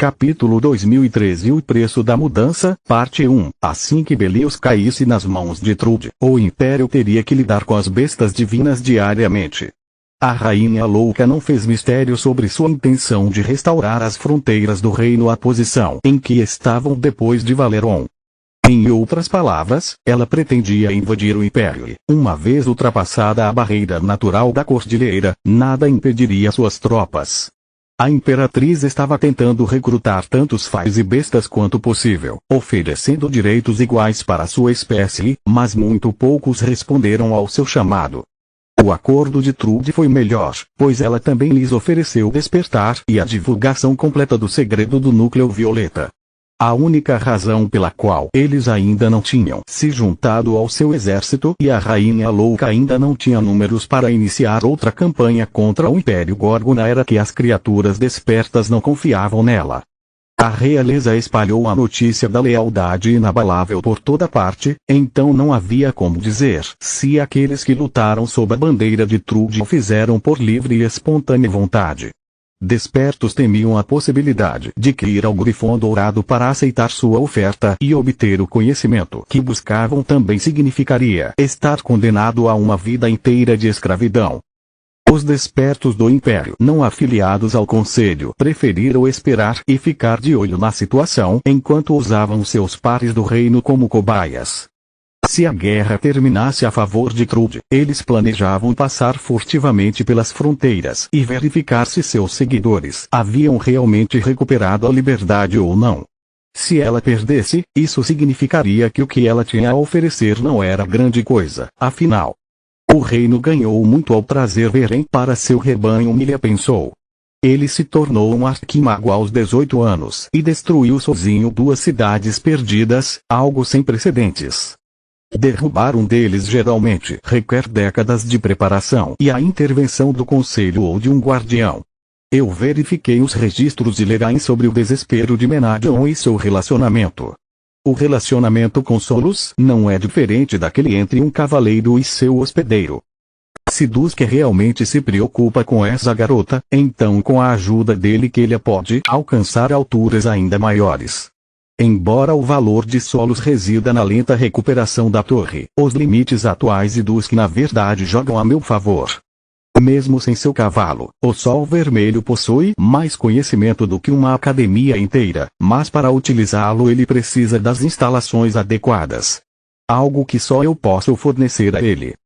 Capítulo 2013 O preço da mudança, parte 1. Assim que Belius caísse nas mãos de Trude, o Império teria que lidar com as bestas divinas diariamente. A Rainha Louca não fez mistério sobre sua intenção de restaurar as fronteiras do reino à posição em que estavam depois de Valeron. Em outras palavras, ela pretendia invadir o Império e, uma vez ultrapassada a barreira natural da cordilheira, nada impediria suas tropas. A Imperatriz estava tentando recrutar tantos fais e bestas quanto possível, oferecendo direitos iguais para sua espécie, mas muito poucos responderam ao seu chamado. O acordo de Trude foi melhor, pois ela também lhes ofereceu despertar e a divulgação completa do segredo do núcleo violeta. A única razão pela qual eles ainda não tinham se juntado ao seu exército e a Rainha Louca ainda não tinha números para iniciar outra campanha contra o Império Gorgona era que as criaturas despertas não confiavam nela. A realeza espalhou a notícia da lealdade inabalável por toda parte, então não havia como dizer se aqueles que lutaram sob a bandeira de Trude o fizeram por livre e espontânea vontade. Despertos temiam a possibilidade de que ir ao Grifão Dourado para aceitar sua oferta e obter o conhecimento que buscavam também significaria estar condenado a uma vida inteira de escravidão. Os despertos do Império não afiliados ao Conselho preferiram esperar e ficar de olho na situação enquanto usavam seus pares do reino como cobaias. Se a guerra terminasse a favor de Trude, eles planejavam passar furtivamente pelas fronteiras e verificar se seus seguidores haviam realmente recuperado a liberdade ou não. Se ela perdesse, isso significaria que o que ela tinha a oferecer não era grande coisa, afinal. O reino ganhou muito ao trazer Beren para seu rebanho, Milia pensou. Ele se tornou um arquimago aos 18 anos e destruiu sozinho 2 cidades perdidas, algo sem precedentes. Derrubar um deles geralmente requer décadas de preparação e a intervenção do conselho ou de um guardião. Eu verifiquei os registros de Lerain sobre o desespero de Menadion e seu relacionamento. O relacionamento com Solus não é diferente daquele entre um cavaleiro e seu hospedeiro. Se Dusk realmente se preocupa com essa garota, então com a ajuda dele que ele pode alcançar alturas ainda maiores. Embora o valor de Solus resida na lenta recuperação da torre, os limites atuais de Dusk na verdade jogam a meu favor. Mesmo sem seu cavalo, o Sol Vermelho possui mais conhecimento do que uma academia inteira, mas para utilizá-lo ele precisa das instalações adequadas. Algo que só eu posso fornecer a ele.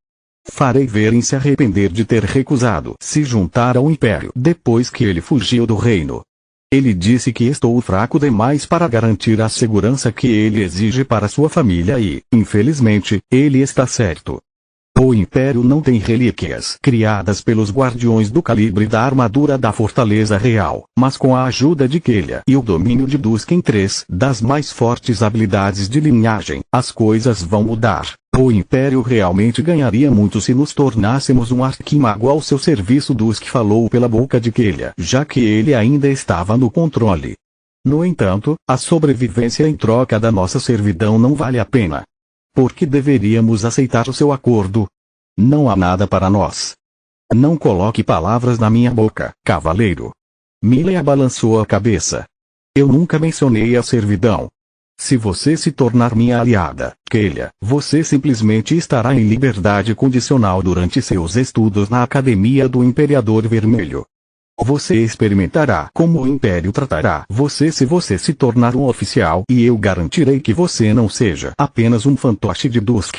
Farei Beren se arrepender de ter recusado se juntar ao Império depois que ele fugiu do reino. Ele disse que estou fraco demais para garantir a segurança que ele exige para sua família e, infelizmente, ele está certo. O Império não tem relíquias criadas pelos guardiões do calibre da armadura da Fortaleza Real, mas com a ajuda de Quelia e o domínio de Dusk em 3 das mais fortes habilidades de linhagem, as coisas vão mudar. O Império realmente ganharia muito se nos tornássemos um arquimago ao seu serviço. Dusk falou pela boca de Quelia, já que ele ainda estava no controle. No entanto, a sobrevivência em troca da nossa servidão não vale a pena. Por que deveríamos aceitar o seu acordo? Não há nada para nós. Não coloque palavras na minha boca, cavaleiro. Milia balançou a cabeça. Eu nunca mencionei a servidão. Se você se tornar minha aliada, Quelia, você simplesmente estará em liberdade condicional durante seus estudos na Academia do Imperador Vermelho. Você experimentará como o Império tratará você se você se tornar um oficial e eu garantirei que você não seja apenas um fantoche de Dusk.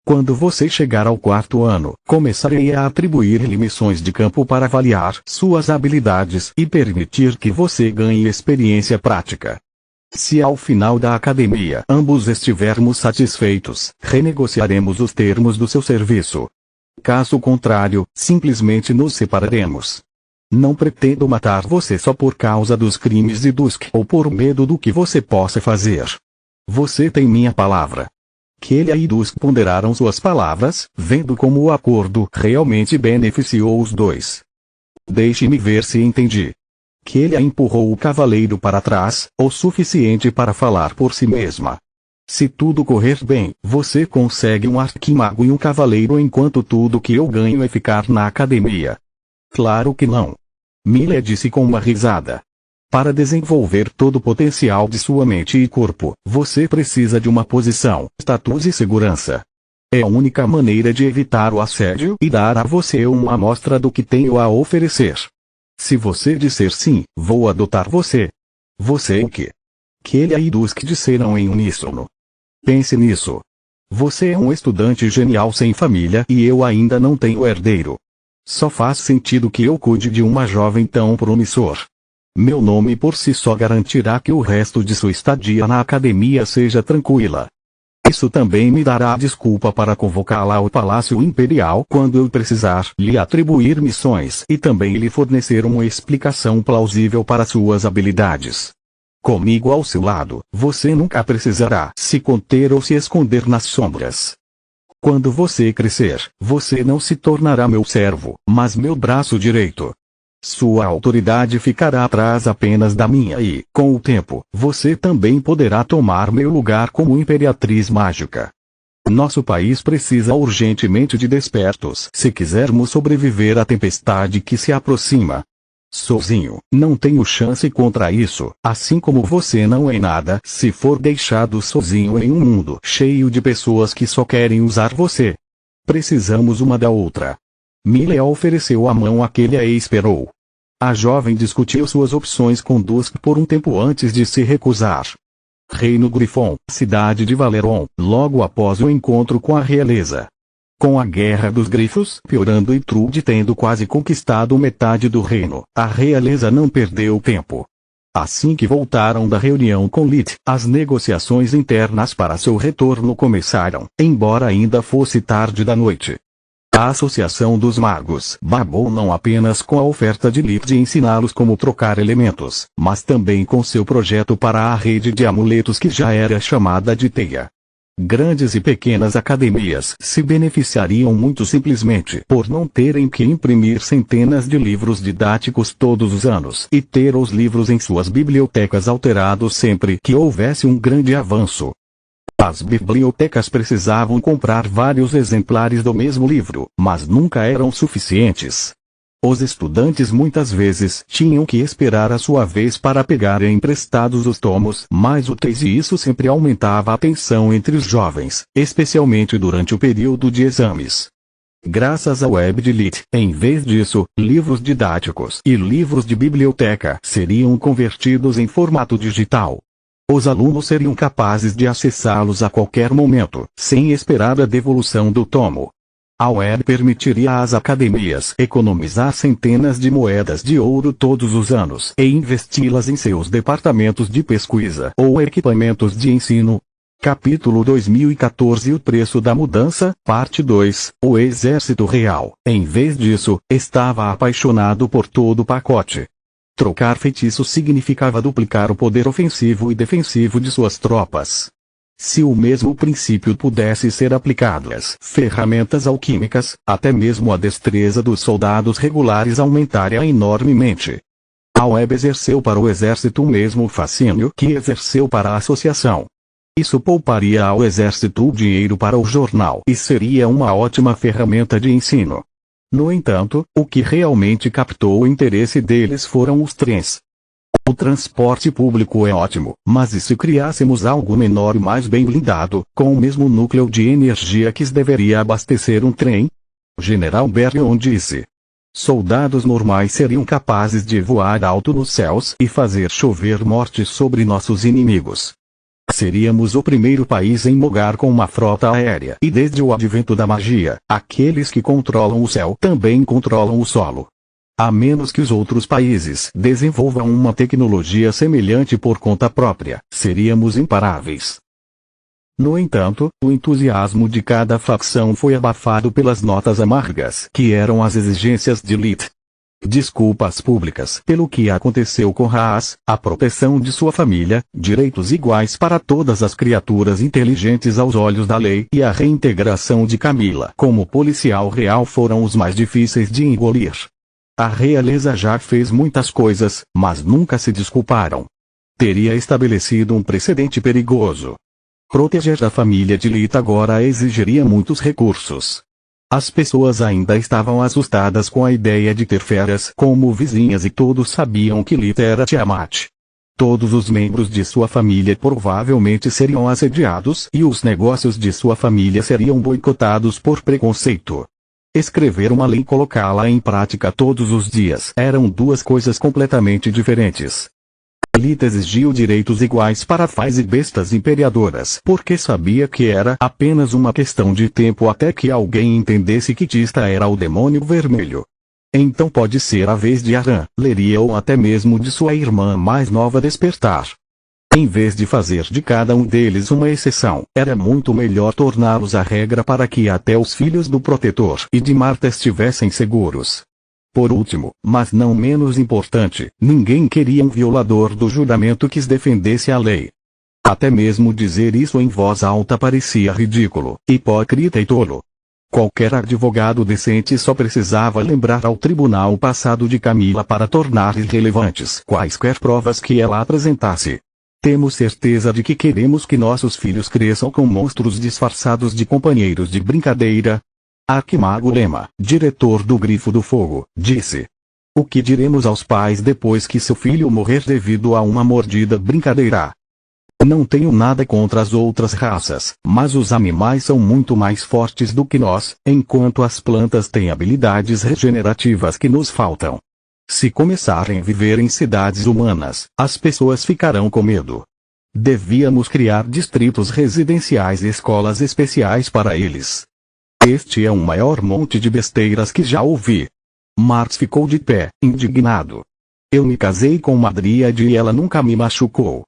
Quando você chegar ao 4º ano, começarei a atribuir-lhe missões de campo para avaliar suas habilidades e permitir que você ganhe experiência prática. Se ao final da academia ambos estivermos satisfeitos, renegociaremos os termos do seu serviço. Caso contrário, simplesmente nos separaremos. Não pretendo matar você só por causa dos crimes de Dusk ou por medo do que você possa fazer. Você tem minha palavra. Quelia e Dusk ponderaram suas palavras, vendo como o acordo realmente beneficiou os dois. Deixe-me ver se entendi. Quelia empurrou o cavaleiro para trás, o suficiente para falar por si mesma. Se tudo correr bem, você consegue um arquimago e um cavaleiro enquanto tudo que eu ganho é ficar na academia. Claro que não. Milia disse com uma risada. Para desenvolver todo o potencial de sua mente e corpo, você precisa de uma posição, status e segurança. É a única maneira de evitar o assédio e dar a você uma amostra do que tenho a oferecer. Se você disser sim, vou adotar você. Você é o quê? Que ele e dos que disseram em uníssono. Pense nisso. Você é um estudante genial sem família e eu ainda não tenho herdeiro. Só faz sentido que eu cuide de uma jovem tão promissor. Meu nome por si só garantirá que o resto de sua estadia na academia seja tranquila. Isso também me dará a desculpa para convocá-la ao Palácio Imperial quando eu precisar lhe atribuir missões e também lhe fornecer uma explicação plausível para suas habilidades. Comigo ao seu lado, você nunca precisará se conter ou se esconder nas sombras. Quando você crescer, você não se tornará meu servo, mas meu braço direito. Sua autoridade ficará atrás apenas da minha e, com o tempo, você também poderá tomar meu lugar como imperatriz mágica. Nosso país precisa urgentemente de despertos se quisermos sobreviver à tempestade que se aproxima. Sozinho, não tenho chance contra isso, assim como você não é nada se for deixado sozinho em um mundo cheio de pessoas que só querem usar você. Precisamos uma da outra. Mille ofereceu a mão àquele e esperou. A jovem discutiu suas opções com Dusk por um tempo antes de se recusar. Reino Grifon, cidade de Valeron, logo após o encontro com a realeza. Com a Guerra dos Grifos piorando e Trude tendo quase conquistado metade do reino, a realeza não perdeu tempo. Assim que voltaram da reunião com Lit, as negociações internas para seu retorno começaram, embora ainda fosse tarde da noite. A Associação dos Magos babou não apenas com a oferta de Lit de ensiná-los como trocar elementos, mas também com seu projeto para a rede de amuletos que já era chamada de Teia. Grandes e pequenas academias se beneficiariam muito simplesmente por não terem que imprimir centenas de livros didáticos todos os anos e ter os livros em suas bibliotecas alterados sempre que houvesse um grande avanço. As bibliotecas precisavam comprar vários exemplares do mesmo livro, mas nunca eram suficientes. Os estudantes muitas vezes tinham que esperar a sua vez para pegarem emprestados os tomos mais úteis e isso sempre aumentava a tensão entre os jovens, especialmente durante o período de exames. Graças à web de Lit, em vez disso, livros didáticos e livros de biblioteca seriam convertidos em formato digital. Os alunos seriam capazes de acessá-los a qualquer momento, sem esperar a devolução do tomo. A web permitiria às academias economizar centenas de moedas de ouro todos os anos e investi-las em seus departamentos de pesquisa ou equipamentos de ensino. Capítulo 2014 O preço da mudança, parte 2, o Exército Real, em vez disso, estava apaixonado por todo o pacote. Trocar feitiços significava duplicar o poder ofensivo e defensivo de suas tropas. Se o mesmo princípio pudesse ser aplicado às ferramentas alquímicas, até mesmo a destreza dos soldados regulares aumentaria enormemente. A web exerceu para o exército o mesmo fascínio que exerceu para a associação. Isso pouparia ao exército dinheiro para o jornal e seria uma ótima ferramenta de ensino. No entanto, o que realmente captou o interesse deles foram os trens. O transporte público é ótimo, mas e se criássemos algo menor e mais bem blindado, com o mesmo núcleo de energia que deveria abastecer um trem? General Berrion disse. Soldados normais seriam capazes de voar alto nos céus e fazer chover morte sobre nossos inimigos. Seríamos o primeiro país em mogar com uma frota aérea e desde o advento da magia, aqueles que controlam o céu também controlam o solo. A menos que os outros países desenvolvam uma tecnologia semelhante por conta própria, seríamos imparáveis. No entanto, o entusiasmo de cada facção foi abafado pelas notas amargas que eram as exigências de Lit. Desculpas públicas pelo que aconteceu com Haas, a proteção de sua família, direitos iguais para todas as criaturas inteligentes aos olhos da lei e a reintegração de Camila como policial real foram os mais difíceis de engolir. A realeza já fez muitas coisas, mas nunca se desculparam. Teria estabelecido um precedente perigoso. Proteger a família de Lit agora exigiria muitos recursos. As pessoas ainda estavam assustadas com a ideia de ter feras como vizinhas e todos sabiam que Lita era Tiamat. Todos os membros de sua família provavelmente seriam assediados e os negócios de sua família seriam boicotados por preconceito. Escrever uma lei e colocá-la em prática todos os dias eram duas coisas completamente diferentes. Lita exigiu direitos iguais para fãs e bestas imperadores porque sabia que era apenas uma questão de tempo até que alguém entendesse que Tista era o demônio vermelho. Então pode ser a vez de Aran, Leria ou até mesmo de sua irmã mais nova despertar. Em vez de fazer de cada um deles uma exceção, era muito melhor torná-los a regra para que até os filhos do Protetor e de Marta estivessem seguros. Por último, mas não menos importante, ninguém queria um violador do juramento que defendesse a lei. Até mesmo dizer isso em voz alta parecia ridículo, hipócrita e tolo. Qualquer advogado decente só precisava lembrar ao tribunal o passado de Camila para tornar irrelevantes quaisquer provas que ela apresentasse. Temos certeza de que queremos que nossos filhos cresçam com monstros disfarçados de companheiros de brincadeira? Arquimago Lema, diretor do Grifo do Fogo, disse. O que diremos aos pais depois que seu filho morrer devido a uma mordida brincadeira? Não tenho nada contra as outras raças, mas os animais são muito mais fortes do que nós, enquanto as plantas têm habilidades regenerativas que nos faltam. Se começarem a viver em cidades humanas, as pessoas ficarão com medo. Devíamos criar distritos residenciais e escolas especiais para eles. Este é o maior monte de besteiras que já ouvi. Marx ficou de pé, indignado. Eu me casei com uma dríade e ela nunca me machucou.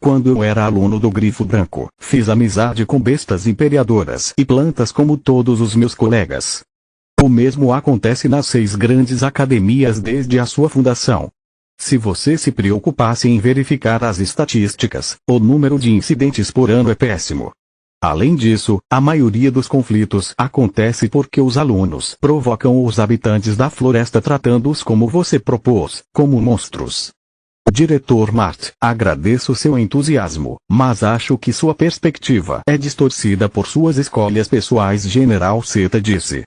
Quando eu era aluno do Grifo Branco, fiz amizade com bestas imperadores e plantas como todos os meus colegas. O mesmo acontece nas 6 grandes academias desde a sua fundação. Se você se preocupasse em verificar as estatísticas, o número de incidentes por ano é péssimo. Além disso, a maioria dos conflitos acontece porque os alunos provocam os habitantes da floresta tratando-os como você propôs, como monstros. Diretor Mart, agradeço seu entusiasmo, mas acho que sua perspectiva é distorcida por suas escolhas pessoais. General Zeta disse.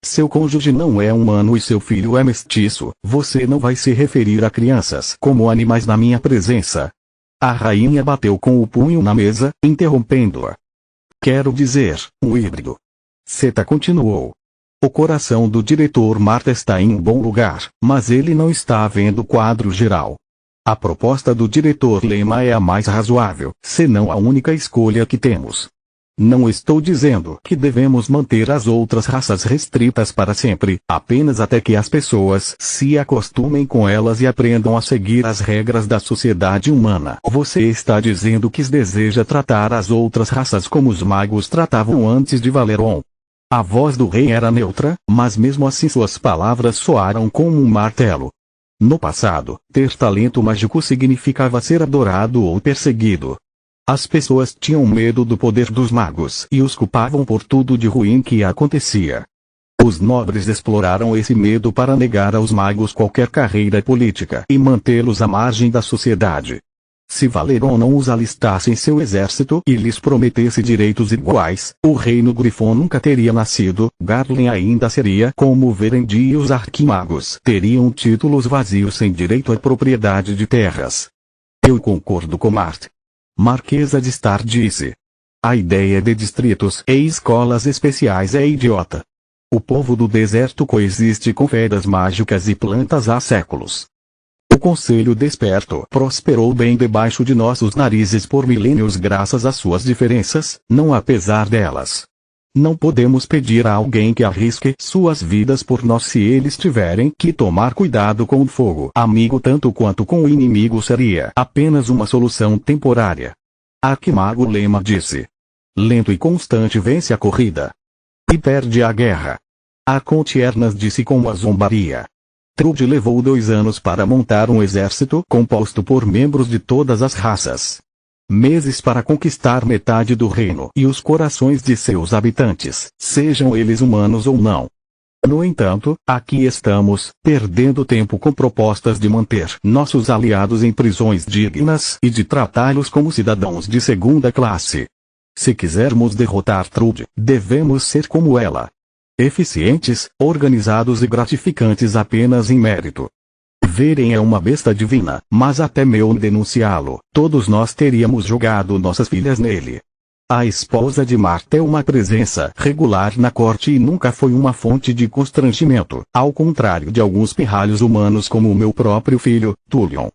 Seu cônjuge não é humano e seu filho é mestiço, você não vai se referir a crianças como animais na minha presença. A rainha bateu com o punho na mesa, interrompendo-a. Quero dizer, um híbrido. Zeta continuou. O coração do diretor Marta está em um bom lugar, mas ele não está vendo o quadro geral. A proposta do diretor Lema é a mais razoável, senão a única escolha que temos. Não estou dizendo que devemos manter as outras raças restritas para sempre, apenas até que as pessoas se acostumem com elas e aprendam a seguir as regras da sociedade humana. Você está dizendo que deseja tratar as outras raças como os magos tratavam antes de Valeron. A voz do rei era neutra, mas mesmo assim suas palavras soaram como um martelo. No passado, ter talento mágico significava ser adorado ou perseguido. As pessoas tinham medo do poder dos magos e os culpavam por tudo de ruim que acontecia. Os nobres exploraram esse medo para negar aos magos qualquer carreira política e mantê-los à margem da sociedade. Se Valeron não os alistasse em seu exército e lhes prometesse direitos iguais, o reino Grifon nunca teria nascido. Garlin ainda seria como Verendi e os arquimagos teriam títulos vazios sem direito à propriedade de terras. Eu concordo com Mart. Marquesa de Star disse. A ideia de distritos e escolas especiais é idiota. O povo do deserto coexiste com feras mágicas e plantas há séculos. O Conselho Desperto prosperou bem debaixo de nossos narizes por milênios graças às suas diferenças, não apesar delas. Não podemos pedir a alguém que arrisque suas vidas por nós se eles tiverem que tomar cuidado com o fogo. Amigo tanto quanto com o inimigo seria apenas uma solução temporária. Arquimago Lema disse. Lento e constante vence a corrida. E perde a guerra. Arcontiernas disse com uma zombaria. Trude levou 2 anos para montar um exército composto por membros de todas as raças. Meses para conquistar metade do reino e os corações de seus habitantes, sejam eles humanos ou não. No entanto, aqui estamos, perdendo tempo com propostas de manter nossos aliados em prisões dignas e de tratá-los como cidadãos de segunda classe. Se quisermos derrotar Trude, devemos ser como ela. eficientes, organizados e gratificantes apenas em mérito. Verem é uma besta divina, mas até meu denunciá-lo, todos nós teríamos jogado nossas filhas nele. A esposa de Marta é uma presença regular na corte e nunca foi uma fonte de constrangimento, ao contrário de alguns pirralhos humanos como o meu próprio filho, Tullion.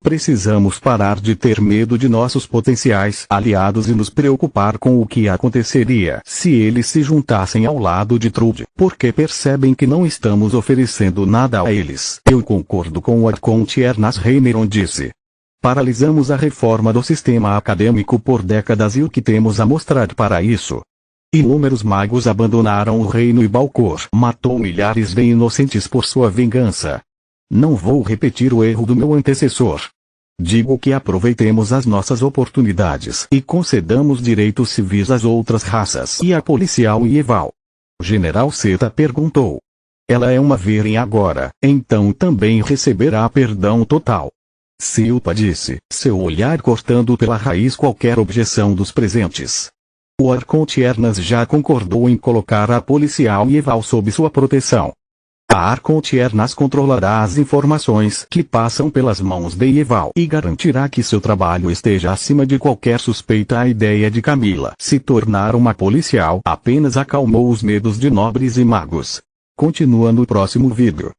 Precisamos parar de ter medo de nossos potenciais aliados e nos preocupar com o que aconteceria se eles se juntassem ao lado de Trude, porque percebem que não estamos oferecendo nada a eles. Eu concordo com o Arconte Ernest Reineron disse. Paralisamos a reforma do sistema acadêmico por décadas e o que temos a mostrar para isso? Inúmeros magos abandonaram o reino e Balcor matou milhares de inocentes por sua vingança. Não vou repetir o erro do meu antecessor. Digo que aproveitemos as nossas oportunidades e concedamos direitos civis às outras raças e à policial e Eval. O general Seta perguntou. Ela é uma Veren agora, então também receberá perdão total. Silpa disse, seu olhar cortando pela raiz qualquer objeção dos presentes. O Arconte Ernest já concordou em colocar a policial e Eval sob sua proteção. A Arconte Ernest controlará as informações que passam pelas mãos de Eval e garantirá que seu trabalho esteja acima de qualquer suspeita. A ideia de Camila se tornar uma policial apenas acalmou os medos de nobres e magos. Continua no próximo vídeo.